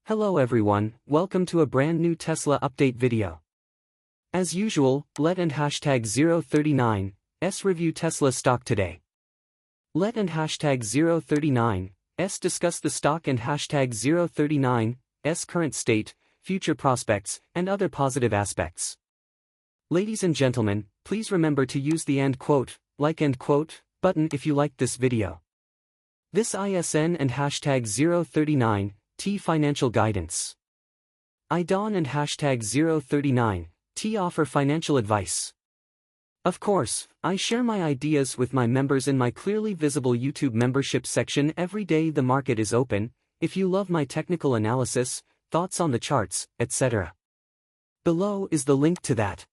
Hello everyone, welcome to a brand new Tesla update video. As usual, let and hashtag 039s review Tesla stock today. Let and hashtag 039s discuss the stock and hashtag 039s current state, future prospects, and other positive aspects. Ladies and gentlemen, please remember to use the like and quote button if you liked this video. This ISN and hashtag 039 T financial guidance. IDON and hashtag 039 T offer financial advice. Of course, I share my ideas with my members in my clearly visible YouTube membership section every day the market is open. If you love my technical analysis, thoughts on the charts, etc. Below is the link to that.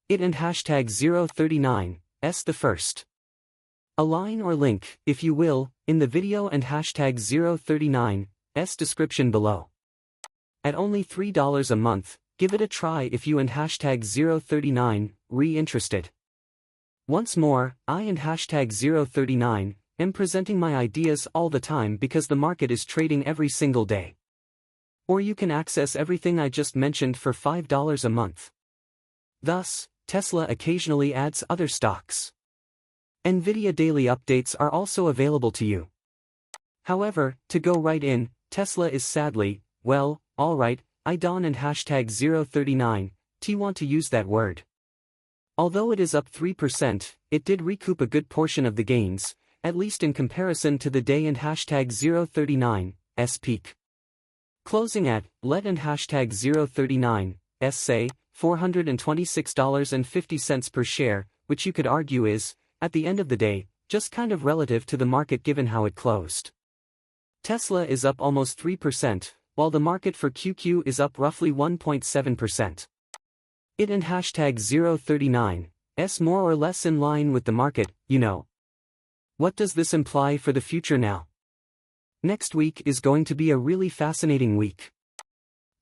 It and hashtag 039s the first. A line or link, if you will, in the video and hashtag 039s description below. At only $3 a month, give it a try if you and hashtag 039 interested. Once more, I and hashtag 039 am presenting my ideas all the time because the market is trading every single day. Or you can access everything I just mentioned for $5 a month. Thus, Tesla occasionally adds other stocks. Nvidia daily updates are also available to you. However, to go right in, Tesla is sadly, well, alright, IDON and hashtag 039 T want to use that word. Although it is up 3%, it did recoup a good portion of the gains, at least in comparison to the day and hashtag 039's peak. Closing at, let and hashtag 039's say, $426.50 per share, which you could argue is, at the end of the day, just kind of relative to the market given how it closed. Tesla is up almost 3%, while the market for QQ is up roughly 1.7%. It and hashtag 039s more or less in line with the market, you know. What does this imply for the future now? Next week is going to be a really fascinating week.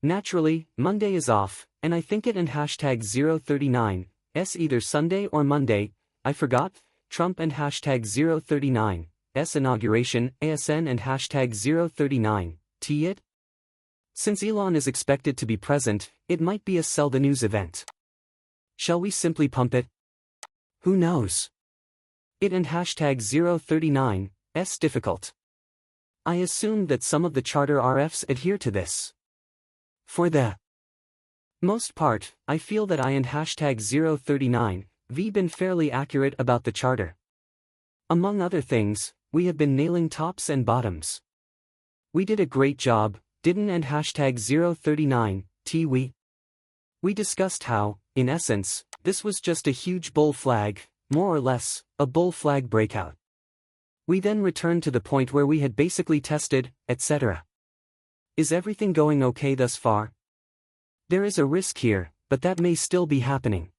Naturally, Monday is off, and I think it and hashtag 039s either Sunday or Monday, I forgot, Trump and hashtag 039s inauguration, ASN and hashtag 039 T it? Since Elon is expected to be present, it might be a sell the news event. Shall we simply pump it? Who knows? It and hashtag 039s difficult. I assume that some of the charter RFs adhere to this. For the most part, I feel that I and hashtag 039 V been fairly accurate about the charter. Among other things, we have been nailing tops and bottoms. We did a great job, didn't and hashtag 039 T we discussed how, in essence, this was just a huge bull flag, more or less, a bull flag breakout. We then returned to the point where we had basically tested, etc. Is everything going okay thus far? There is a risk here, but that may still be happening.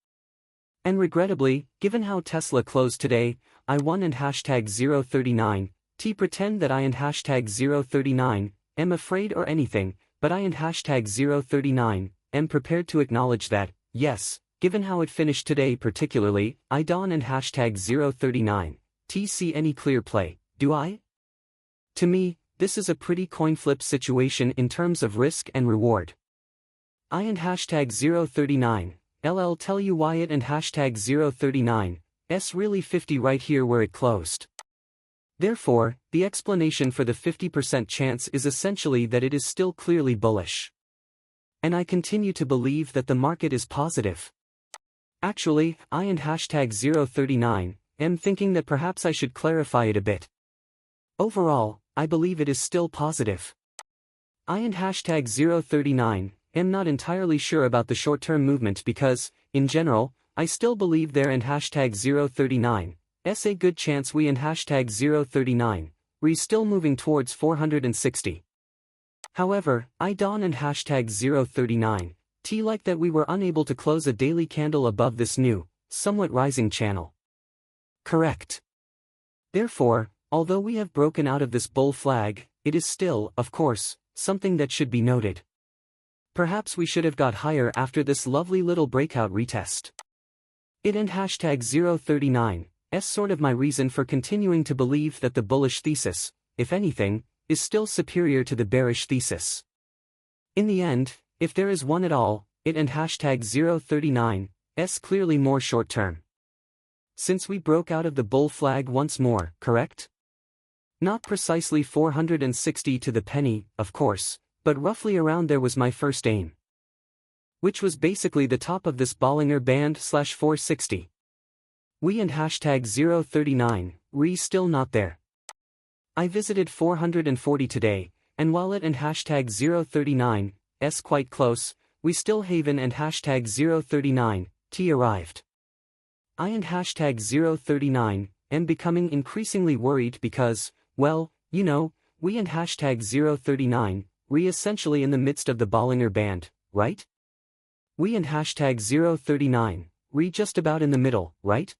And regrettably, given how Tesla closed today, I won and hashtag 039 T pretend that I and hashtag 039 am afraid or anything, but I and hashtag 039 am prepared to acknowledge that, yes, given how it finished today particularly, I don and hashtag 039 T see any clear play, do I? To me, this is a pretty coin flip situation in terms of risk and reward. I and hashtag 039 LL tell you why it and hashtag 039s really 50 right here where it closed. Therefore, the explanation for the 50% chance is essentially that it is still clearly bullish. And I continue to believe that the market is positive. Actually, I and hashtag 039 am thinking that perhaps I should clarify it a bit. Overall, I believe it is still positive. I and hashtag 039 am not entirely sure about the short-term movement because, in general, I still believe there and hashtag 039s a good chance we and hashtag 039 we still moving towards 460. However, I don and hashtag 039 T like that we were unable to close a daily candle above this new, somewhat rising channel. Correct. Therefore, although we have broken out of this bull flag, it is still, of course, something that should be noted. Perhaps we should have got higher after this lovely little breakout retest. It and hashtag 039 sort of my reason for continuing to believe that the bullish thesis, if anything, is still superior to the bearish thesis. In the end, if there is one at all, it and hashtag 039 s clearly more short-term. Since we broke out of the bull flag once more, correct? Not precisely 460 to the penny, of course, but roughly around there was my first aim. Which was basically the top of this Bollinger Band /460. We and hashtag 039, still not there. I visited 440 today, and while it and hashtag 039, s quite close, we still haven and hashtag 039, t arrived. I and hashtag 039, am becoming increasingly worried because, well, you know, we and hashtag 039, essentially in the midst of the Bollinger Band, right? We and hashtag 039, just about in the middle, right?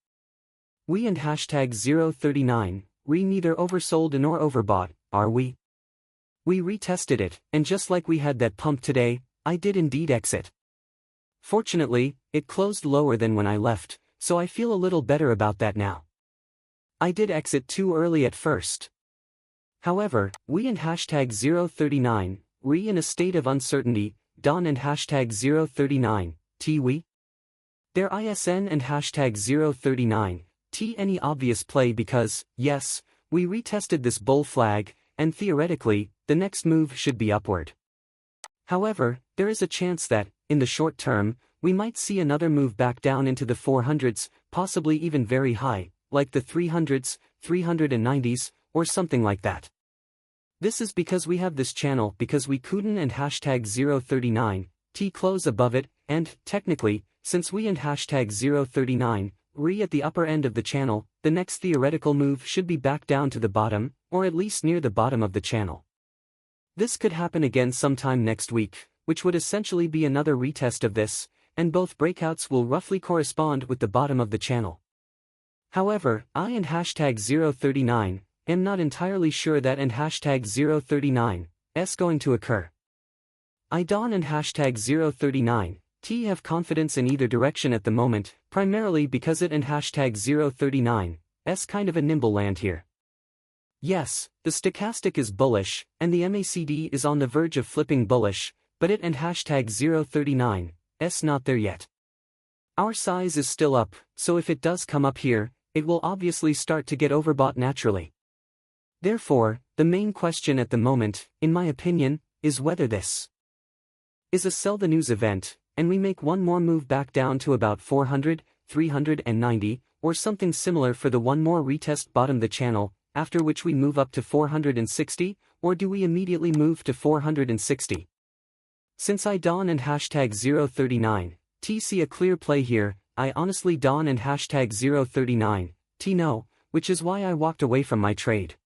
We and hashtag 039, neither oversold nor overbought, are we? We retested it, and just like we had that pump today, I did indeed exit. Fortunately, it closed lower than when I left, so I feel a little better about that now. I did exit too early at first. However, we and hashtag 039, in a state of uncertainty, Don and hashtag 039, we? Their ISN and hashtag 039, any obvious play because, yes, we retested this bull flag, and theoretically, the next move should be upward. However, there is a chance that, in the short term, we might see another move back down into the 400s, possibly even very high, like the 300s, 390s, or something like that. This is because we have this channel because we couldn't and hashtag 039, close above it, and, technically, since we and hashtag 039, at the upper end of the channel, the next theoretical move should be back down to the bottom, or at least near the bottom of the channel. This could happen again sometime next week, which would essentially be another retest of this, and both breakouts will roughly correspond with the bottom of the channel. However, I and hashtag 039, am not entirely sure that and hashtag 039, s going to occur. I Don and hashtag 039, have confidence in either direction at the moment, primarily because it and hashtag 039, s kind of a nimble land here. Yes, the stochastic is bullish, and the MACD is on the verge of flipping bullish, but it and hashtag 039, s not there yet. Our size is still up, so if it does come up here, it will obviously start to get overbought naturally. Therefore, the main question at the moment, in my opinion, is whether this is a sell the news event, and we make one more move back down to about 400, 390, or something similar for the one more retest bottom the channel, after which we move up to 460, or do we immediately move to 460? Since I Don and hashtag 039, see a clear play here, I honestly Don and hashtag 039, no, which is why I walked away from my trade.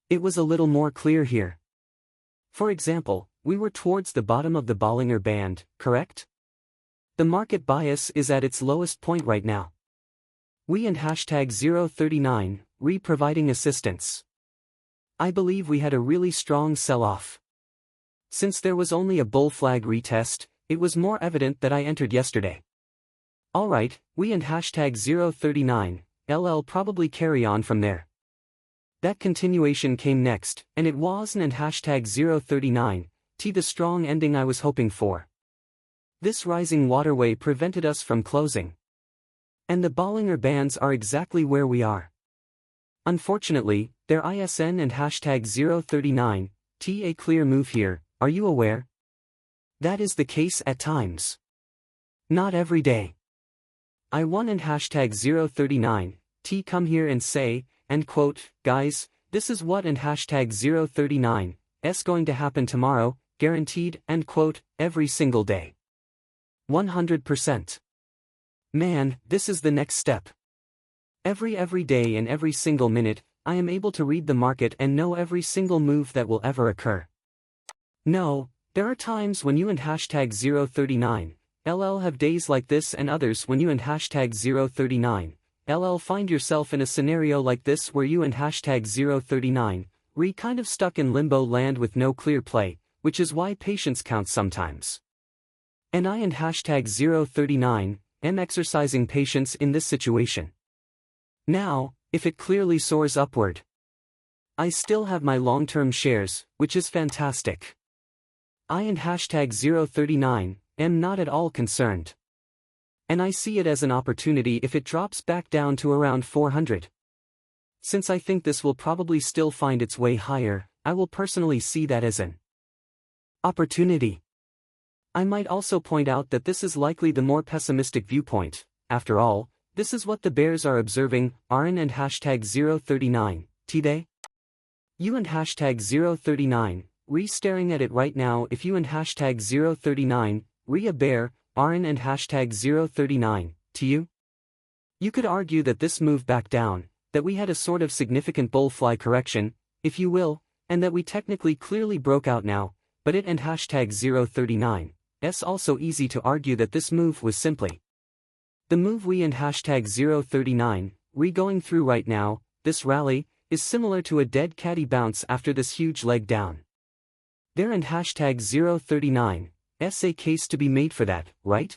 It was a little more clear here. For example, we were towards the bottom of the Bollinger Band, correct? The market bias is at its lowest point right now. We and hashtag 039, providing assistance. I believe we had a really strong sell-off. Since there was only a bull flag retest, it was more evident that I entered yesterday. Alright, we and hashtag 039, probably carry on from there. That continuation came next, and it wasn't and hashtag 039, the strong ending I was hoping for. This rising waterway prevented us from closing. And the Bollinger Bands are exactly where we are. Unfortunately, their ISN and hashtag 039, a clear move here, are you aware? That is the case at times. Not every day. I won and hashtag 039, come here and say, and quote, guys, this is what and hashtag 039, going to happen tomorrow, guaranteed, and quote, every single day. 100%. Man, this is the next step. Every day and every single minute, I am able to read the market and know every single move that will ever occur. No, there are times when you and hashtag 039, have days like this and others when you and hashtag 039, find yourself in a scenario like this where you and hashtag 039, kind of stuck in limbo land with no clear play, which is why patience counts sometimes. And I and hashtag 039, am exercising patience in this situation. Now, if it clearly soars upward, I still have my long-term shares, which is fantastic. I and hashtag 039 am not at all concerned. And I see it as an opportunity if it drops back down to around 400. Since I think this will probably still find its way higher, I will personally see that as an opportunity. I might also point out that this is likely the more pessimistic viewpoint. After all, this is what the bears are observing. Rn and hashtag 039, today? You and hashtag 039, staring at it right now. If you and hashtag 039, a bear, Rn and hashtag 039, to you? You could argue that this move back down, that we had a sort of significant bullfly correction, if you will, and that we technically clearly broke out now, but it and hashtag 039, also easy to argue that this move was simply the move we and hashtag 039, going through right now. This rally is similar to a dead catty bounce after this huge leg down. There and hashtag 039, a case to be made for that, right?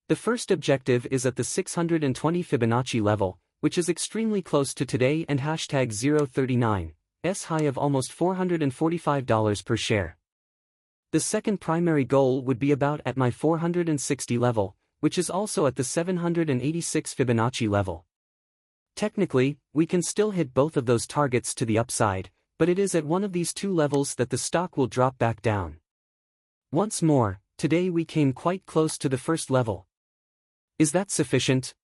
The first objective is at the 620 Fibonacci level, which is extremely close to today and hashtag 039, high of almost $445 per share. The second primary goal would be about at my 460 level, which is also at the 786 Fibonacci level. Technically, we can still hit both of those targets to the upside, but it is at one of these two levels that the stock will drop back down. Once more, today we came quite close to the first level. Is that sufficient?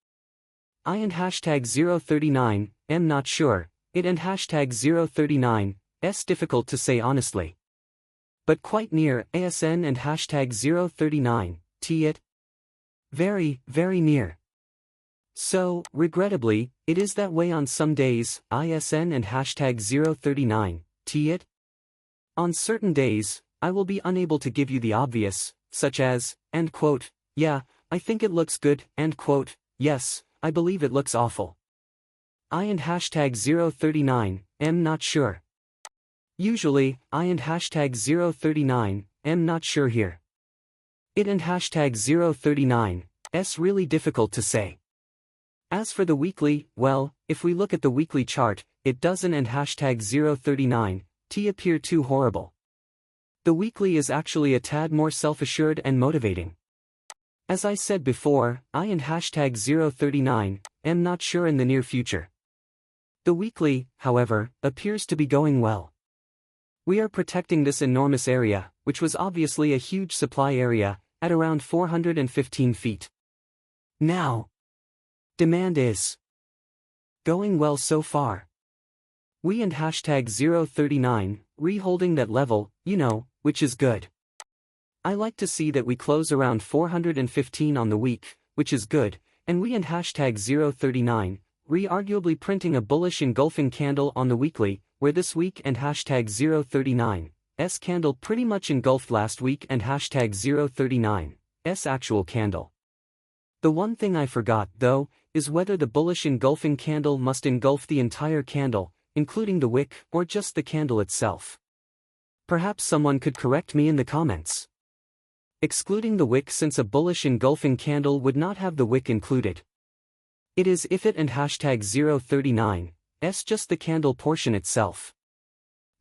I and hashtag 039 am not sure, it and hashtag 039 difficult to say honestly. But quite near ASN and hashtag 039, it? Very, very near. So, regrettably, it is that way on some days, ISN and hashtag 039, it? On certain days, I will be unable to give you the obvious, such as, end quote, yeah, I think it looks good, end quote, yes, I believe it looks awful. I and hashtag 039 am not sure. Usually, I and hashtag 039 am not sure here. It and hashtag 039 really difficult to say. As for the weekly, well, if we look at the weekly chart, it doesn't and hashtag 039 appear too horrible. The weekly is actually a tad more self-assured and motivating. As I said before, I and hashtag 039 am not sure in the near future. The weekly, however, appears to be going well. We are protecting this enormous area, which was obviously a huge supply area, at around 415 feet. Now, demand is going well so far. We and hashtag 039 holding that level, which is good. I like to see that we close around 415 on the week, which is good, and we and hashtag 039 arguably printing a bullish engulfing candle on the weekly, where this week and hashtag 039 candle pretty much engulfed last week and hashtag 039 actual candle. The one thing I forgot, though, is whether the bullish engulfing candle must engulf the entire candle, including the wick, or just the candle itself. Perhaps someone could correct me in the comments. Excluding the wick, since a bullish engulfing candle would not have the wick included. It is if it and hashtag 039 just the candle portion itself.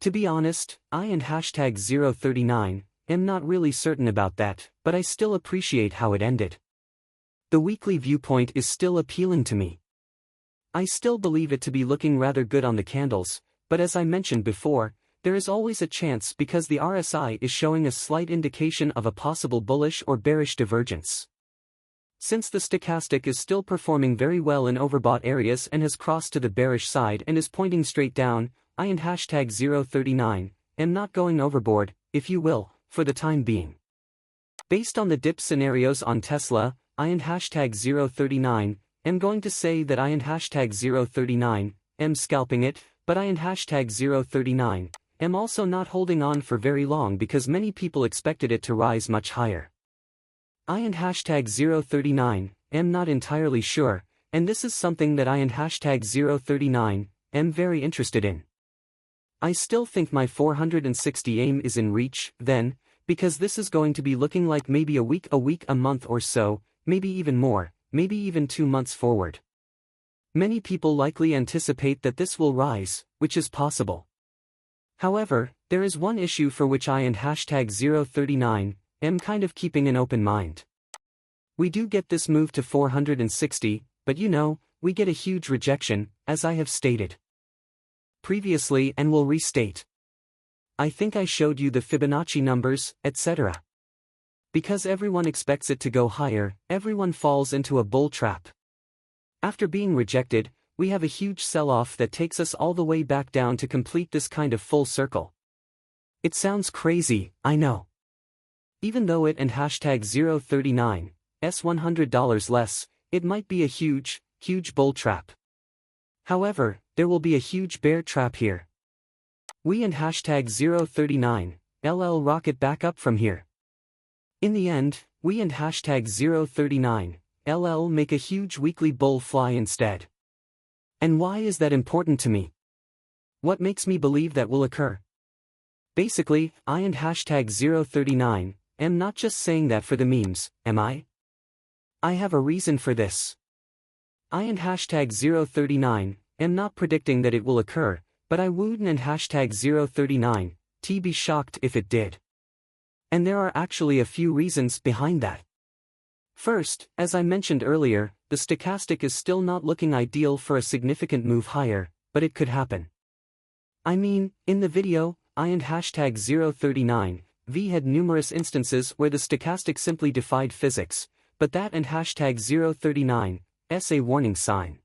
To be honest, I and hashtag 039 am not really certain about that, but I still appreciate how it ended. The weekly viewpoint is still appealing to me. I still believe it to be looking rather good on the candles, but as I mentioned before, there is always a chance because the RSI is showing a slight indication of a possible bullish or bearish divergence. Since the stochastic is still performing very well in overbought areas and has crossed to the bearish side and is pointing straight down, I and hashtag 039 am not going overboard, if you will, for the time being. Based on the dip scenarios on Tesla, I and hashtag 039 am going to say that I and hashtag 039 am scalping it, but I and hashtag 039 am also not holding on for very long because many people expected it to rise much higher. I and hashtag 039 am not entirely sure, and this is something that I and hashtag 039 am very interested in. I still think my 460 aim is in reach, then, because this is going to be looking like maybe a week, a month or so, maybe even more, maybe even 2 months forward. Many people likely anticipate that this will rise, which is possible. However, there is one issue for which I and hashtag 039 am kind of keeping an open mind. We do get this move to 460, but you know, we get a huge rejection, as I have stated previously and will restate. I think I showed you the Fibonacci numbers, etc. Because everyone expects it to go higher, everyone falls into a bull trap. After being rejected, we have a huge sell-off that takes us all the way back down to complete this kind of full circle. It sounds crazy, I know. Even though it and hashtag 039 s $100 less, it might be a huge bull trap. However, there will be a huge bear trap here. We and hashtag 039 LL rocket back up from here. In the end, we and hashtag 039 LL make a huge weekly bull fly instead. And why is that important to me? What makes me believe that will occur? Basically, I and hashtag 039 am not just saying that for the memes, am I? I have a reason for this. I and hashtag 039 am not predicting that it will occur, but I would and hashtag 039 be shocked if it did. And there are actually a few reasons behind that. First, as I mentioned earlier, the stochastic is still not looking ideal for a significant move higher, but it could happen. I mean, in the video, I and hashtag 039 V had numerous instances where the stochastic simply defied physics, but that and hashtag 039 s a warning sign.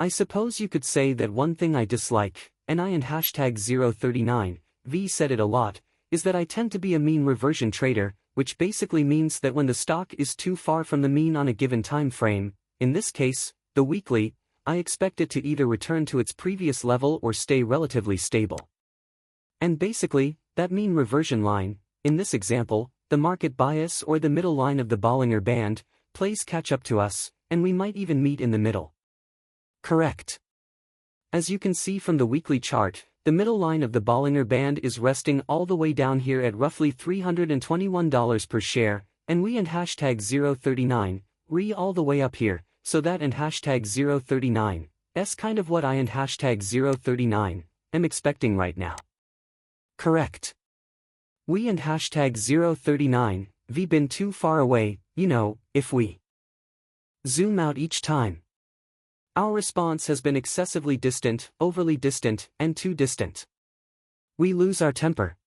I suppose you could say that one thing I dislike, and I and hashtag 039 V said it a lot, is that I tend to be a mean reversion trader, which basically means that when the stock is too far from the mean on a given time frame, in this case, the weekly, I expect it to either return to its previous level or stay relatively stable. And basically, that mean reversion line, in this example, the market bias or the middle line of the Bollinger Band, plays catch up to us, and we might even meet in the middle. Correct. As you can see from the weekly chart, the middle line of the Bollinger Band is resting all the way down here at roughly $321 per share, and we and hashtag 039 re all the way up here, so that and hashtag 039 s kind of what I and hashtag 039 am expecting right now. Correct. We and hashtag 039 V been too far away, you know, if we zoom out each time. Our response has been excessively distant, overly distant, and too distant. We lose our temper.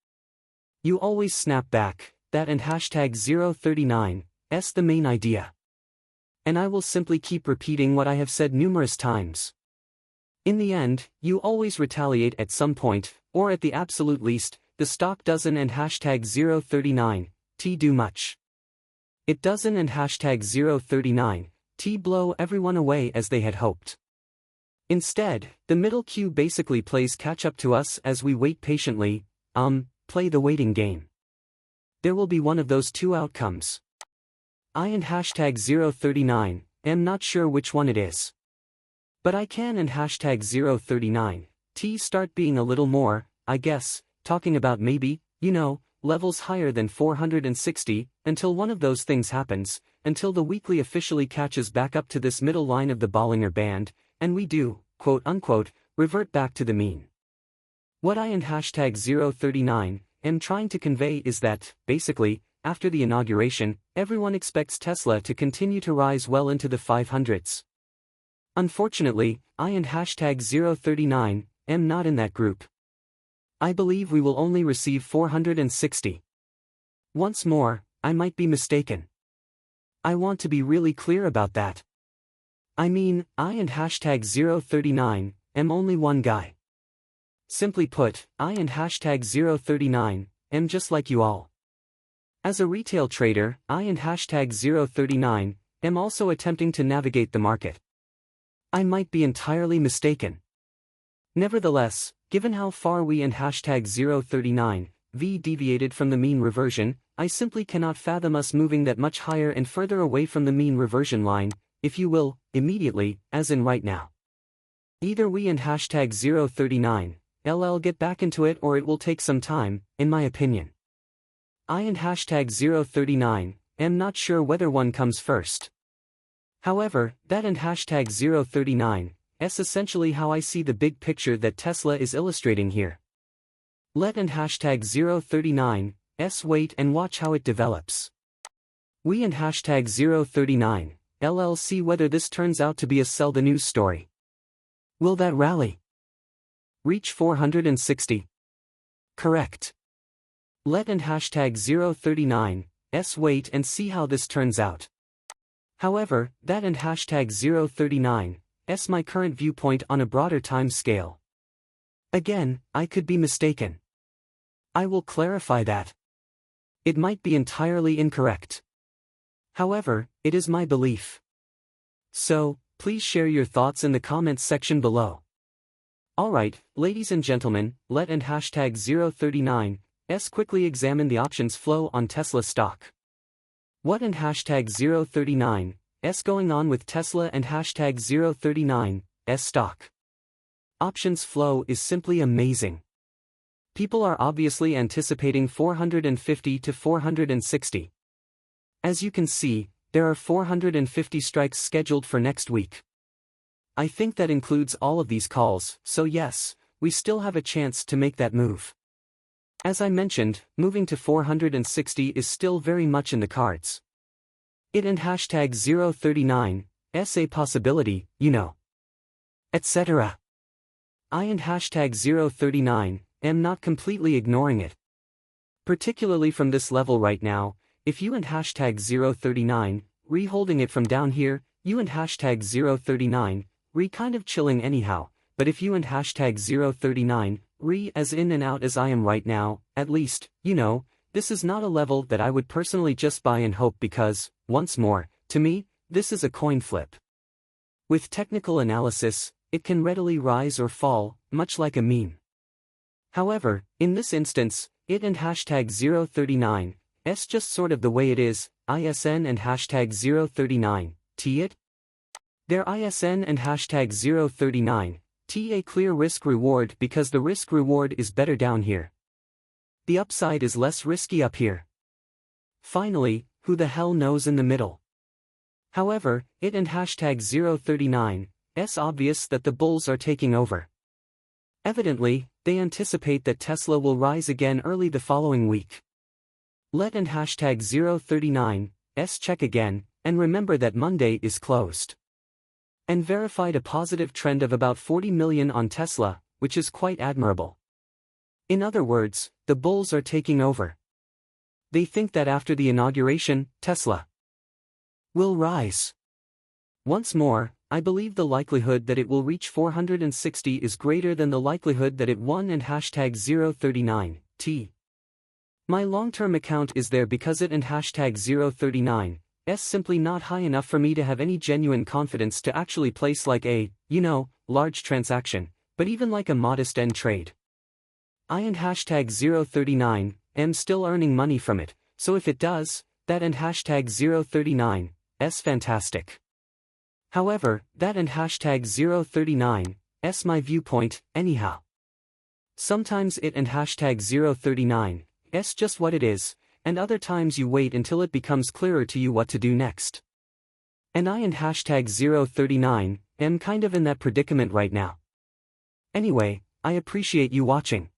You always snap back, that and hashtag 039 s the main idea. And I will simply keep repeating what I have said numerous times. In the end, you always retaliate at some point, or at the absolute least, the stock doesn't and hashtag 039 do much. It doesn't and hashtag 039 blow everyone away as they had hoped. Instead, the middle queue basically plays catch up to us as we wait patiently, play the waiting game. There will be one of those two outcomes. I and hashtag 039 am not sure which one it is. But I can and hashtag 039 start being a little more, I guess, talking about maybe, you know, levels higher than 460, until one of those things happens, until the weekly officially catches back up to this middle line of the Bollinger Band, and we do, quote-unquote, revert back to the mean. What I and hashtag 039 am trying to convey is that, basically, after the inauguration, everyone expects Tesla to continue to rise well into the 500s. Unfortunately, I and hashtag 039 am not in that group. I believe we will only receive 460. Once more, I might be mistaken. I want to be really clear about that. I mean, I and hashtag 039 am only one guy. Simply put, I and hashtag 039 am just like you all. As a retail trader, I and hashtag 039 am also attempting to navigate the market. I might be entirely mistaken. Nevertheless, given how far we and hashtag 039 V deviated from the mean reversion, I simply cannot fathom us moving that much higher and further away from the mean reversion line, if you will, immediately, as in right now. Either we and hashtag 039 LL get back into it or it will take some time, in my opinion. I and hashtag 039 am not sure whether one comes first. However, that and hashtag 039 is essentially how I see the big picture that Tesla is illustrating here. Let and hashtag 039 S wait and watch how it develops. We and hashtag 039 LLC whether this turns out to be a sell the news story. Will that rally reach 460? Correct. Let and hashtag 039 S wait and see how this turns out. However, that and hashtag 039 S my current viewpoint on a broader time scale. Again, I could be mistaken. I will clarify that. It might be entirely incorrect. However, it is my belief. So, please share your thoughts in the comments section below. Alright, ladies and gentlemen, let and hashtag 039 S quickly examine the options flow on Tesla stock. What and hashtag 039 S going on with Tesla and hashtag 039 S stock? Options flow is simply amazing. People are obviously anticipating 450 to 460. As you can see, there are 450 strikes scheduled for next week. I think that includes all of these calls, so yes, we still have a chance to make that move. As I mentioned, moving to 460 is still very much in the cards. It and hashtag 039 S a possibility, you know. Etc. I and hashtag 039 am not completely ignoring it. Particularly from this level right now, if you and hashtag 039, re-holding it from down here, you and hashtag 039, kind of chilling anyhow, but if you and hashtag 039, as in and out as I am right now, at least, you know, this is not a level that I would personally just buy and hope because, once more, to me, this is a coin flip. With technical analysis, it can readily rise or fall, much like a meme. However, in this instance, it and hashtag 039, S just sort of the way it is, ISN and hashtag 039, T it? Their ISN and hashtag 039, T a clear risk reward because the risk reward is better down here. The upside is less risky up here. Finally, who the hell knows in the middle? However, it and hashtag 039, S obvious that the bulls are taking over. Evidently, they anticipate that Tesla will rise again early the following week. Let and hashtag 039 S check again, and remember that Monday is closed. And verified a positive trend of about 40 million on Tesla, which is quite admirable. In other words, the bulls are taking over. They think that after the inauguration, Tesla will rise. Once more, I believe the likelihood that it will reach 460 is greater than the likelihood that it won and hashtag 039, T. My long-term account is there because it and hashtag 039, S simply not high enough for me to have any genuine confidence to actually place like a, you know, large transaction, but even like a modest end trade. I and hashtag 039, am still earning money from it, so if it does, that and hashtag 039, S fantastic. However, that and hashtag 039, S my viewpoint, anyhow. Sometimes it and hashtag 039, S just what it is, and other times you wait until it becomes clearer to you what to do next. And I and hashtag 039, am kind of in that predicament right now. Anyway, I appreciate you watching.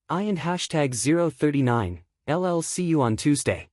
I and hashtag 039, LL see you on Tuesday.